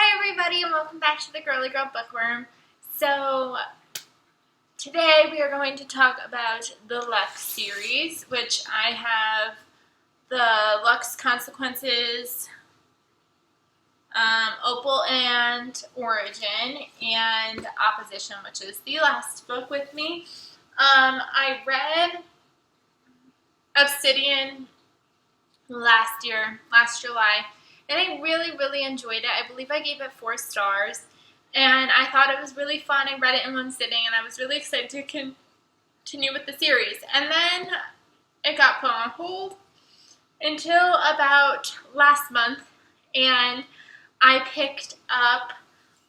Hi everybody and welcome back to the Girly Girl Bookworm. So today we are going to talk about the Lux series, which I have the Lux Consequences, Opal and Origin, and Opposition, which is the last book with me. I read Obsidian last July, and I really enjoyed it. I believe I gave it 4 stars, and I thought it was really fun. I read it in one sitting, and I was really excited to continue with the series. And then it got put on hold until about last month, and I picked up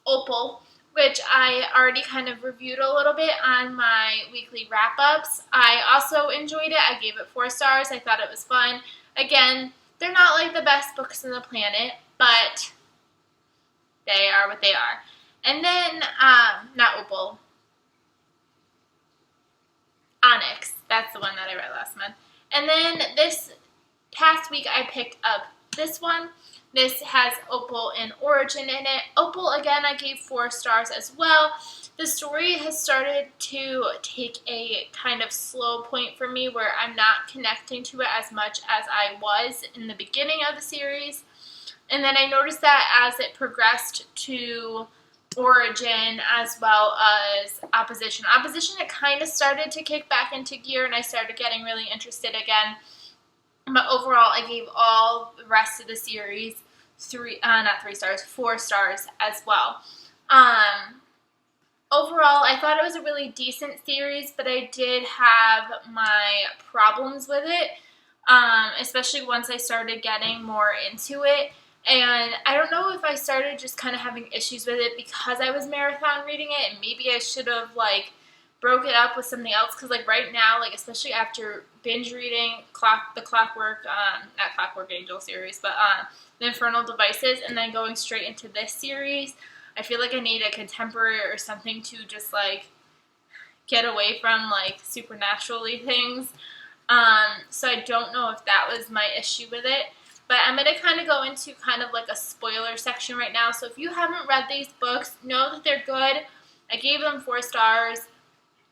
Opal, which I already kind of reviewed a little bit on my weekly wrap-ups. I also enjoyed it. I gave it 4 stars. I thought it was fun. Again, they're not like the best books on the planet, but they are what they are. And then, not Opal, Onyx. That's the one that I read last month. And then this past week I picked up this one. This has Opal and Origin in it. Opal, again, I gave 4 stars as well. The story has started to take a kind of slow point for me where I'm not connecting to it as much as I was in the beginning of the series. And then I noticed that as it progressed to Origin as well as Opposition. Opposition, it kind of started to kick back into gear and I started getting really interested again. But overall, I gave all the rest of the series 4 stars as well. Overall, I thought it was a really decent series, but I did have my problems with it, especially once I started getting more into it. And I don't know if I started just kind of having issues with it because I was marathon reading it, and maybe I should have, broke it up with something else, because, right now, especially after binge reading the Clockwork, not Clockwork Angel series, but the Infernal Devices, and then going straight into this series, I feel like I need a contemporary or something to just, get away from, supernaturally things. So I don't know if that was my issue with it. But I'm going to kind of go into kind of a spoiler section right now. So if you haven't read these books, know that they're good. I gave them 4 stars.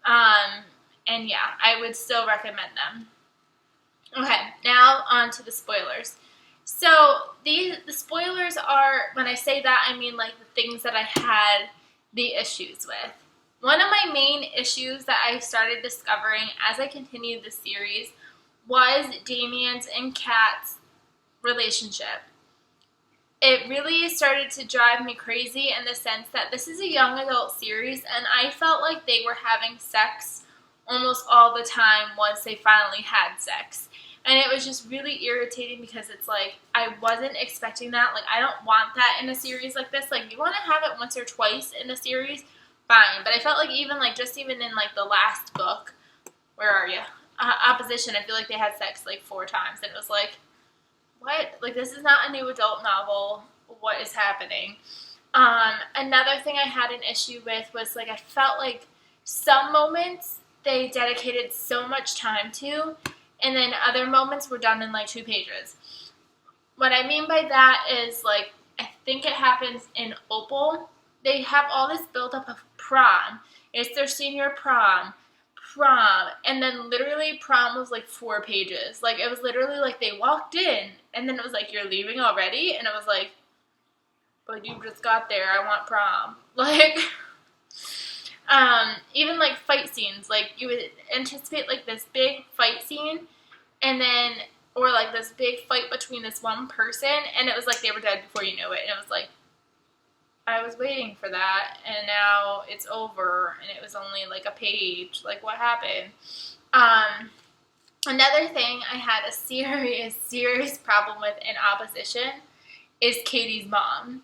And yeah, I would still recommend them. Okay, now on to the spoilers. So the spoilers are, when I say that, I mean the things that I had the issues with. One of my main issues that I started discovering as I continued the series was Damien's and Kat's relationship. It really started to drive me crazy in the sense that this is a young adult series, and I felt like they were having sex almost all the time once they finally had sex. And it was just really irritating because it's I wasn't expecting that. I don't want that in a series like this. You want to have it once or twice in a series, fine. But I felt even in the last book, where are you? Opposition, I feel like they had sex 4 times, and it was what? This is not a new adult novel. What is happening? Another thing I had an issue with was, I felt some moments they dedicated so much time to, and then other moments were done in, 2 pages. What I mean by that is, I think it happens in Opal. They have all this buildup of prom. It's their senior prom, and then literally prom was 4 pages. It was literally they walked in, and then it was you're leaving already, and it was but you just got there, I want prom. Even fight scenes, you would anticipate this big fight scene, and then, or this big fight between this one person, and it was they were dead before you knew it, and it was I was waiting for that, and now it's over, and it was only a page. What happened? Another thing I had a serious problem with in Opposition is Katie's mom.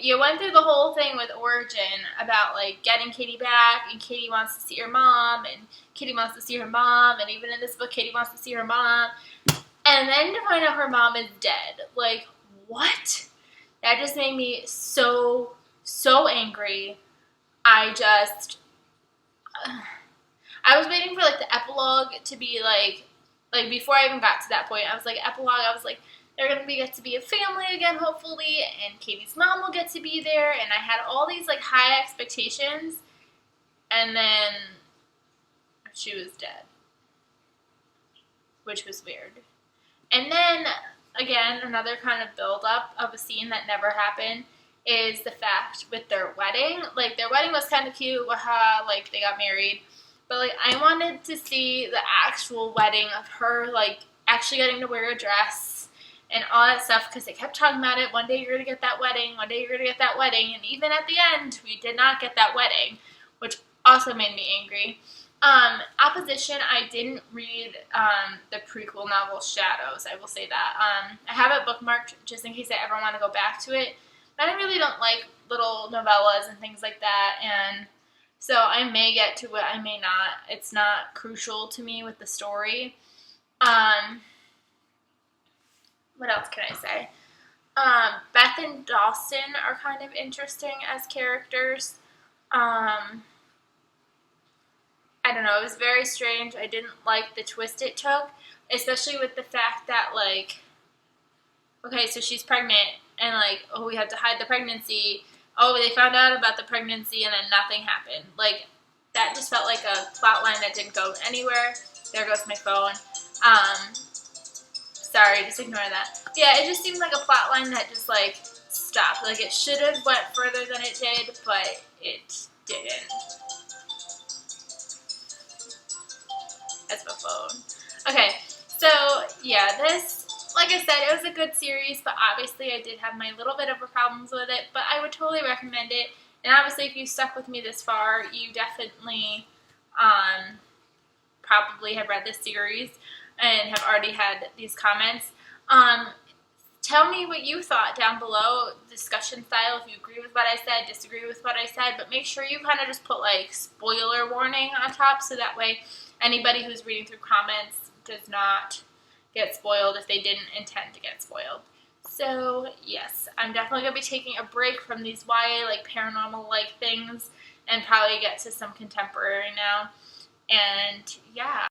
You went through the whole thing with Origin about, getting Katie back, and Katie wants to see her mom, and Katie wants to see her mom, and even in this book, Katie wants to see her mom, and then to find out her mom is dead. What? That just made me so angry. I was waiting for, the epilogue to be, before I even got to that point, I was epilogue, I was they're going to get to be a family again, hopefully, and Katie's mom will get to be there, and I had all these, like, high expectations, and then she was dead, which was weird. And then, again, another kind of build-up of a scene that never happened is the fact with their wedding. Like, their wedding was kind of cute, waha, like, they got married, but, like, I wanted to see the actual wedding of her, like, actually getting to wear a dress and all that stuff, because they kept talking about it. One day you're going to get that wedding, one day you're going to get that wedding, and even at the end, we did not get that wedding, which also made me angry. Opposition, I didn't read the prequel novel Shadows, I will say that. I have it bookmarked just in case I ever want to go back to it. But I really don't like little novellas and things like that, and so I may get to it, I may not. It's not crucial to me with the story. What else can I say? Beth and Dawson are kind of interesting as characters. I don't know, it was very strange. I didn't like the twist it took, especially with the fact that, like, okay, so she's pregnant, and, like, oh, we had to hide the pregnancy. Oh, they found out about the pregnancy, and then nothing happened. Like, that just felt like a plot line that didn't go anywhere. There goes my phone. Sorry, just ignore that. Yeah, it just seemed like a plot line that just, like, stopped. Like, it should have went further than it did, but it didn't. That's my phone. Okay, so, yeah, this, like I said, it was a good series, but obviously I did have my little bit of problems with it, but I would totally recommend it. And obviously, if you stuck with me this far, you definitely probably have read this series and have already had these comments. Tell me what you thought down below, discussion style, if you agree with what I said, disagree with what I said, but make sure you kind of just put, like, spoiler warning on top, so that way anybody who's reading through comments does not get spoiled if they didn't intend to get spoiled. So, yes, I'm definitely going to be taking a break from these YA, like, paranormal-like things, and probably get to some contemporary now. And, yeah.